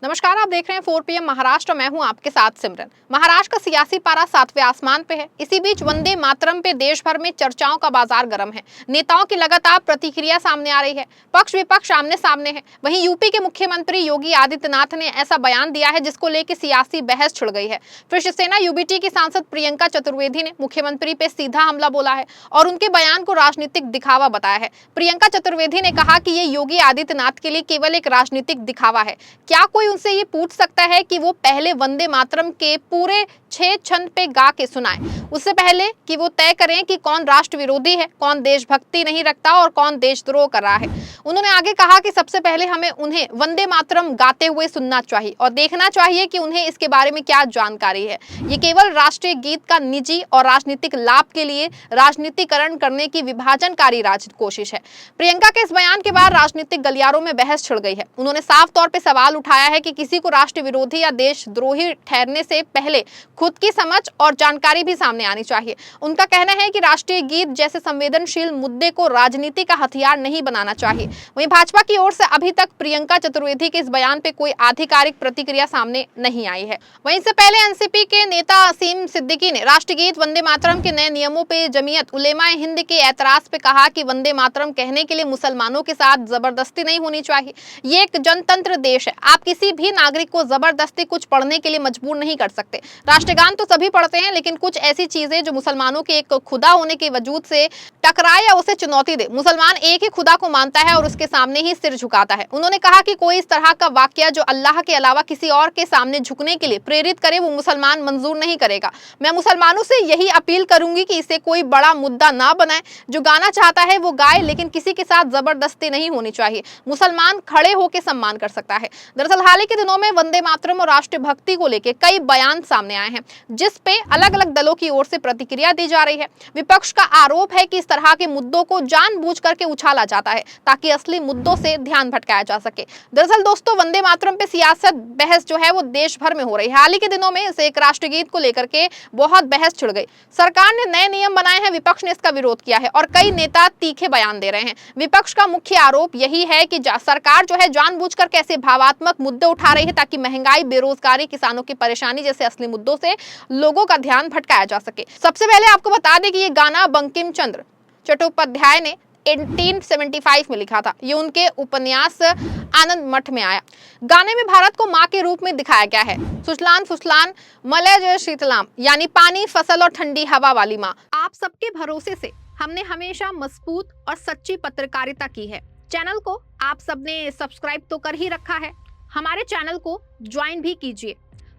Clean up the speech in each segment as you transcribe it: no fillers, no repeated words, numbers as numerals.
नमस्कार, आप देख रहे हैं 4 PM महाराष्ट्र। मैं हूं आपके साथ सिमरन। महाराष्ट्र का सियासी पारा 7वें आसमान पे है। इसी बीच वंदे मातरम पे देश भर में चर्चाओं का बाजार गर्म है। नेताओं की लगातार प्रतिक्रिया सामने आ रही है। पक्ष विपक्ष आमने सामने है। वहीं यूपी के मुख्यमंत्री योगी आदित्यनाथ ने ऐसा बयान दिया है जिसको लेकर सियासी बहस छिड़ गई है। फिर शिवसेना यूबीटी की सांसद प्रियंका चतुर्वेदी ने मुख्यमंत्री पे सीधा हमला बोला है और उनके बयान को राजनीतिक दिखावा बताया है। प्रियंका चतुर्वेदी ने कहा कि ये योगी आदित्यनाथ के लिए केवल एक राजनीतिक दिखावा है। क्या कोई उनसे ये पूछ सकता है कि वो पहले वंदे मातरम के पूरे 6 छंद पे गा के सुनाएं, उससे पहले कि वो तय करें कि कौन राष्ट्र विरोधी है, कौन देशभक्ति नहीं रखता और कौन देशद्रोह कर रहा है। उन्होंने आगे कहा कि सबसे पहले हमें उन्हें वंदे मातरम गाते हुए सुनना चाहिए और देखना चाहिए कि उन्हें इसके बारे में क्या जानकारी है। ये केवल राष्ट्रीय गीत का निजी और राजनीतिक लाभ के लिए राजनीतिकरण करने की विभाजनकारी कोशिश है। प्रियंका के इस बयान के बाद राजनीतिक गलियारों में बहस छिड़ गई है। उन्होंने साफ तौर पर सवाल उठाया है कि किसी को राष्ट्र विरोधी या देशद्रोही ठहरने से पहले खुद की समझ और जानकारी भी सामने आनी चाहिए। उनका कहना है कि राष्ट्रीय गीत जैसे संवेदनशील मुद्दे को राजनीति का हथियार नहीं बनाना चाहिए। वहीं भाजपा की ओर से अभी तक प्रियंका चतुर्वेदी के इस बयान पे कोई आधिकारिक प्रतिक्रिया सामने नहीं आई है। वहीं इससे पहले एनसीपी के नेता असीम सिद्दीकी ने राष्ट्रगीत वंदे मातरम के नए नियमों पे जमीयत उलेमाए हिंद के ऐतराज पे कहा कि वंदे मातरम कहने के लिए मुसलमानों के साथ जबरदस्ती नहीं होनी चाहिए। ये एक जनतंत्र देश है, आप किसी भी नागरिक को जबरदस्ती कुछ पढ़ने के लिए मजबूर नहीं कर सकते। राष्ट्रगान तो सभी पढ़ते हैं, लेकिन कुछ ऐसी चीजें जो मुसलमानों के एक खुदा होने के वजूद से टकराए या उसे चुनौती दे। मुसलमान एक ही खुदा को मानता है और उसके सामने ही सिर झुकाता है। उन्होंने कहा कि कोई इस तरह का वाकया जो अल्लाह के अलावा किसी और के सामने झुकने के लिए प्रेरित करे, वो मुसलमान मंजूर नहीं करेगा। मैं मुसलमानों से यही अपील करूंगी कि इसे कोई बड़ा मुद्दा ना बनाए। जो गाना चाहता है वो गाए, लेकिन किसी के साथ जबरदस्ती नहीं होनी चाहिए। मुसलमान खड़े होकर सम्मान कर सकता है। दरअसल हाल ही के दिनों में वंदे मातरम और राष्ट्रभक्ति को लेकर कई बयान सामने आए हैं, जिस पे अलग अलग दलों की ओर से प्रतिक्रिया दी जा रही है। विपक्ष का आरोप है कि इस तरह के मुद्दों को जानबूझ करके उछाला जाता है ताकि असली मुद्दों से ध्यान भटकाया जा सके। दरअसल दोस्तों, वंदे मातरम पे सियासत बहस जो है वो देश भर में हो रही है। हाल ही के दिनों में इसे एक राष्ट्रगीत को लेकर के बहुत बहस छिड़ गई। सरकार ने नए नियम बनाए हैं, विपक्ष ने इसका विरोध किया है और कई नेता तीखे बयान दे रहे हैं। विपक्ष का मुख्य आरोप यही है कि सरकार जो है जानबूझकर कैसे भावात्मक मुद्दे उठा रही है ताकि महंगाई, बेरोजगारी, किसानों की परेशानी जैसे असली मुद्दों से लोगों का ध्यान भटकाया जा सके। सबसे पहले आपको बता दें कि ये गाना बंकिम चंद्र चट्टोपाध्याय ने 1875 में लिखा था। ये उनके उपन्यास आनंद मठ में आया। गाने में भारत को माँ के रूप में दिखाया गया है। सुजलान फुसलान मलय जय शीतलाम, यानी पानी, फसल और ठंडी हवा वाली माँ। आप सबके भरोसे से हमने हमेशा मजबूत और सच्ची पत्रकारिता की है। चैनल को आप सबने सब्सक्राइब तो कर ही रखा है, हमारे चैनल को ज्वाइन भी कीजिए।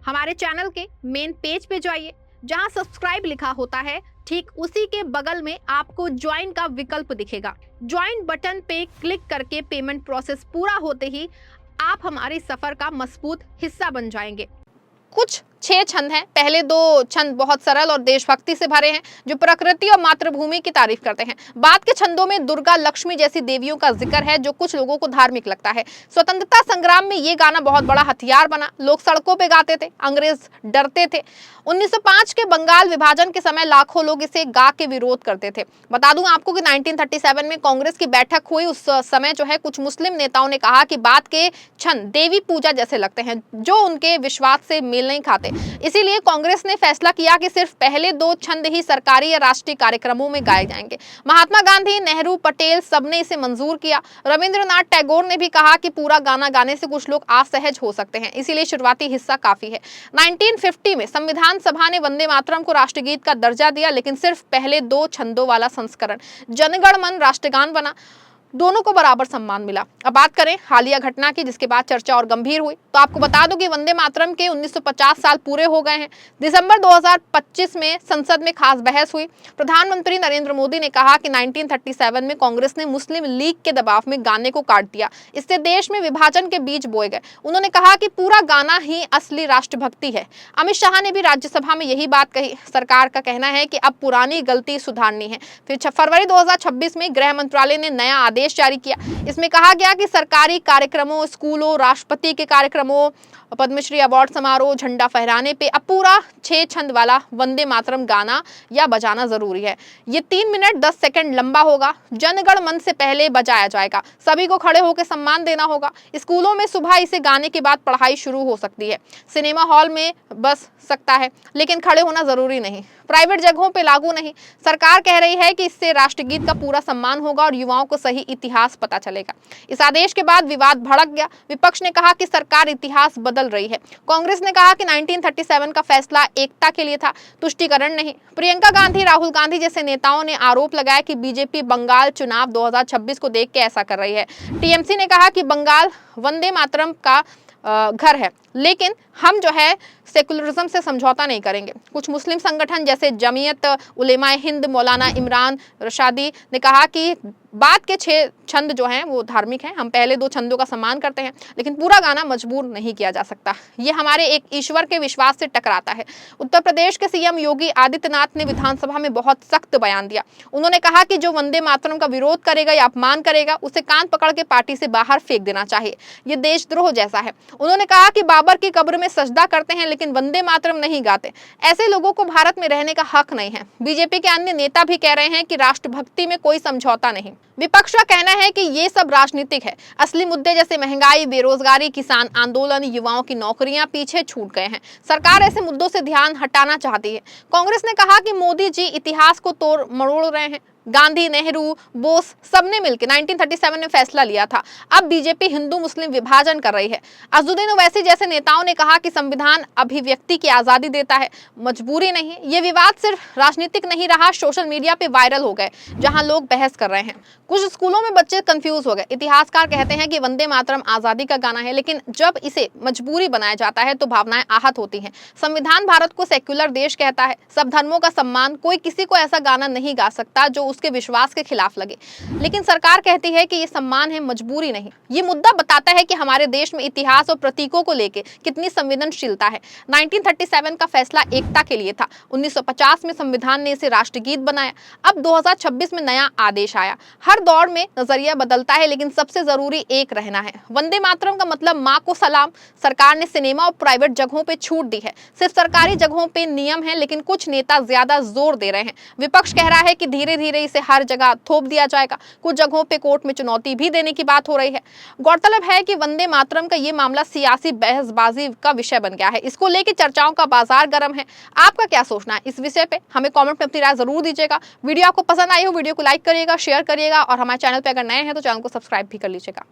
हमारे चैनल के मेन पेज पे जाइए, जहां सब्सक्राइब लिखा होता है ठीक उसी के बगल में आपको ज्वाइन का विकल्प दिखेगा। ज्वाइन बटन पे क्लिक करके पेमेंट प्रोसेस पूरा होते ही आप हमारे सफर का मजबूत हिस्सा बन जाएंगे। कुछ 6 छंद हैं। पहले 2 छंद बहुत सरल और देशभक्ति से भरे हैं, जो प्रकृति और मातृभूमि की तारीफ करते हैं। बाद के छंदों में दुर्गा, लक्ष्मी जैसी देवियों का जिक्र है, जो कुछ लोगों को धार्मिक लगता है। स्वतंत्रता संग्राम में ये गाना बहुत बड़ा हथियार बना। लोग सड़कों पे गाते थे, अंग्रेज डरते थे। 1905 के बंगाल विभाजन के समय लाखों लोग इसे गा के विरोध करते थे। बता दूं आपको कि 1937 में कांग्रेस की बैठक हुई। उस समय जो है कुछ मुस्लिम नेताओं ने कहा कि बाद के छंद देवी पूजा जैसे लगते हैं, जो उनके विश्वास से मेल नहीं खाते। इसीलिए कांग्रेस ने फैसला किया कि सिर्फ पहले 2 छंद ही सरकारी या राष्ट्रीय कार्यक्रमों में गाए जाएंगे। महात्मा गांधी, नेहरू, पटेल सबने इसे मंजूर किया। रविंद्रनाथ टैगोर ने भी कहा कि पूरा गाना गाने से कुछ लोग असहज हो सकते हैं, इसीलिए शुरुआती हिस्सा काफी है। 1950 में संविधान सभा ने वंदे मातरम को राष्ट्रगीत का दर्जा दिया, लेकिन सिर्फ पहले 2 छंदों वाला संस्करण जनगण मन राष्ट्रगान बना। दोनों को बराबर सम्मान मिला। अब बात करें हालिया घटना की, जिसके बाद चर्चा और गंभीर हुई, तो आपको बता दूं कि वंदे मातरम के 1950 साल पूरे हो गए हैं। दिसंबर 2025 में संसद में खास बहस हुई। प्रधानमंत्री नरेंद्र मोदी ने कहा कि 1937 में कांग्रेस ने मुस्लिम लीग के दबाव में गाने को काट दिया। इससे देश में विभाजन के बीज बोए गए। उन्होंने कहा कि पूरा गाना ही असली राष्ट्रभक्ति है। अमित शाह ने भी राज्यसभा में यही बात कही। सरकार का कहना है कि अब पुरानी गलती सुधारनी है। फिर फरवरी 2026 में गृह मंत्रालय ने नया आदेश आदेश जारी किया। इसमें कहा गया कि सरकारी कार्यक्रमों, स्कूलों, राष्ट्रपति के कार्यक्रमों, पद्मश्री अवार्ड समारोह, झंडा फहराने पे अब पूरा 6 छंद वाला वंदे मातरम गाना या बजाना जरूरी है। ये 3 मिनट 10 सेकंड लंबा होगा। जनगण मन से पहले बजाया जाएगा। सभी को खड़े होकर सम्मान देना होगा। स्कूलों में सुबह इसे गाने के बाद पढ़ाई शुरू हो सकती है। सिनेमा हॉल में बस सकता है, लेकिन खड़े होना जरूरी नहीं। प्राइवेट जगहों पे लागू नहीं। सरकार कह रही है कि इससे राष्ट्रगीत का पूरा सम्मान होगा और युवाओं को सही इतिहास पता चलेगा। इस आदेश के बाद विवाद भड़क गया। विपक्ष ने कहा कि सरकार इतिहास बदल रही है। कांग्रेस ने कहा कि 1937 का फैसला एकता के लिए था, तुष्टीकरण नहीं। प्रियंका गांधी, राहुल गांधी जैसे नेताओं ने आरोप लगाया कि बीजेपी बंगाल चुनाव 2026 को देख के ऐसा कर रही है। टीएमसी ने कहा कि बंगाल वंदे मातरम का घर है, लेकिन हम जो है सेकुलरिज्म से समझौता नहीं करेंगे। कुछ मुस्लिम संगठन जैसे जमीयत उलेमाए हिंद, मौलाना इमरान रशादी ने कहा कि बाद के 6 छंद जो हैं वो धार्मिक हैं। हम पहले 2 छंदों का सम्मान करते हैं, लेकिन पूरा गाना मजबूर नहीं किया जा सकता। ये हमारे एक ईश्वर के विश्वास से टकराता है। उत्तर प्रदेश के सीएम योगी आदित्यनाथ ने विधानसभा में बहुत सख्त बयान दिया। उन्होंने कहा कि जो वंदे मातरम का विरोध करेगा या अपमान करेगा, उसे कान पकड़ के पार्टी से बाहर फेंक देना चाहिए। ये देशद्रोह जैसा है। उन्होंने कहा कि बाबर की कब्र में सजदा करते हैं, लेकिन वंदे मातरम नहीं गाते। ऐसे लोगों को भारत में रहने का हक नहीं है। बीजेपी के अन्य नेता भी कह रहे हैं कि राष्ट्रभक्ति में कोई समझौता नहीं। विपक्ष का कहना है कि ये सब राजनीतिक है। असली मुद्दे जैसे महंगाई, बेरोजगारी, किसान आंदोलन, युवाओं की नौकरियां पीछे छूट गए हैं। सरकार ऐसे मुद्दों से ध्यान हटाना चाहती है। कांग्रेस ने कहा कि मोदी जी इतिहास को तोड़ मरोड़ रहे हैं। गांधी, नेहरू, बोस सबने मिलकर 1937 में फैसला लिया था। अब बीजेपी हिंदू मुस्लिम विभाजन कर रही है। अजुद्दीन ओवैसी जैसे नेताओं ने कहा कि संविधान अभिव्यक्ति की आजादी देता है, मजबूरी नहीं। ये विवाद सिर्फ राजनीतिक नहीं रहा, सोशल मीडिया पे वायरल हो गए, जहां लोग बहस कर रहे हैं। कुछ स्कूलों में बच्चे कंफ्यूज हो गए। इतिहासकार कहते हैं कि वंदे मातरम आजादी का गाना है, लेकिन जब इसे मजबूरी बनाया जाता है तो भावनाएं आहत होती हैं। संविधान भारत को सेक्युलर देश कहता है, सब धर्मों का सम्मान। कोई किसी को ऐसा गाना नहीं गा सकता जो उसके विश्वास के खिलाफ लगे, लेकिन सरकार कहती है कि ये सम्मान है, मजबूरी नहीं। ये मुद्दा बताता है कि हमारे देश में इतिहास और प्रतीकों को लेकर कितनी संवेदनशीलता है। 1937 का फैसला एकता के लिए था। 1950 में संविधान ने इसे राष्ट्रगीत बनाया। अब 2026 में नया आदेश आया। हर दौर में नजरिया बदलता है, लेकिन सबसे जरूरी एक रहना है। वंदे मातरम का मतलब माँ को सलाम। सरकार ने सिनेमा और प्राइवेट जगहों पे छूट दी है। सिर्फ सरकारी जगहों पे नियम है, लेकिन कुछ नेता ज्यादा जोर दे रहे हैं। विपक्ष कह रहा है कि धीरे धीरे इसे हर जगह थोप दिया जाएगा। कुछ जगहों पे कोर्ट में चुनौती भी देने की बात हो रही है। गौरतलब है कि वंदे मातरम का ये मामला सियासी बहसबाजी का विषय बन गया है। इसको लेकर चर्चाओं का बाजार गर्म है। आपका क्या सोचना है इस विषय पे? हमें कमेंट में अपनी राय जरूर दीजिएगा। वीडियो आपको पसंद आई हो, वीडियो को लाइक करिएगा, शेयर करिएगा और हमारे चैनल पे अगर नए हैं तो चैनल को सब्सक्राइब भी कर लीजिएगा।